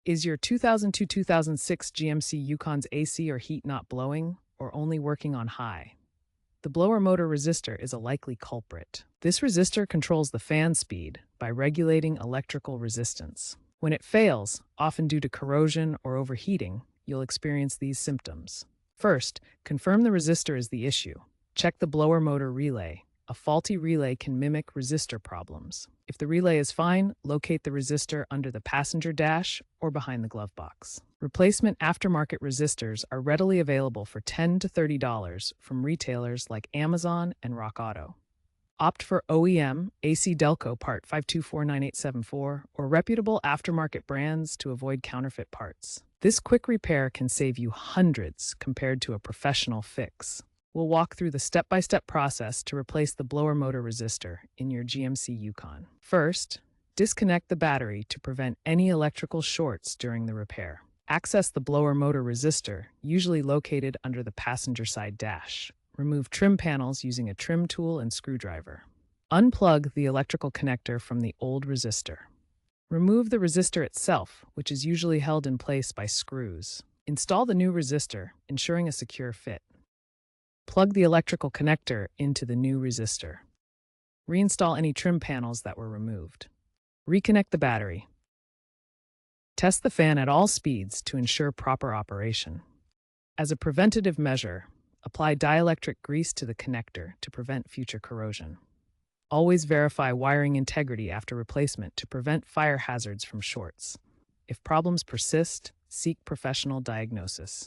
Is your 2002-2006 GMC Yukon's AC or heat not blowing, or only working on high? The blower motor resistor is a likely culprit. This resistor controls the fan speed by regulating electrical resistance. When it fails, often due to corrosion or overheating, you'll experience these symptoms. First, confirm the resistor is the issue. Check the blower motor relay. A faulty relay can mimic resistor problems. If the relay is fine, locate the resistor under the passenger dash or behind the glove box. Replacement aftermarket resistors are readily available for $10 to $30 from retailers like Amazon and Rock Auto. Opt for OEM, AC Delco Part 5249874, or reputable aftermarket brands to avoid counterfeit parts. This quick repair can save you hundreds compared to a professional fix. We'll walk through the step-by-step process to replace the blower motor resistor in your GMC Yukon. First, disconnect the battery to prevent any electrical shorts during the repair. Access the blower motor resistor, usually located under the passenger side dash. Remove trim panels using a trim tool and screwdriver. Unplug the electrical connector from the old resistor. Remove the resistor itself, which is usually held in place by screws. Install the new resistor, ensuring a secure fit. Plug the electrical connector into the new resistor. Reinstall any trim panels that were removed. Reconnect the battery. Test the fan at all speeds to ensure proper operation. As a preventative measure, apply dielectric grease to the connector to prevent future corrosion. Always verify wiring integrity after replacement to prevent fire hazards from shorts. If problems persist, seek professional diagnosis.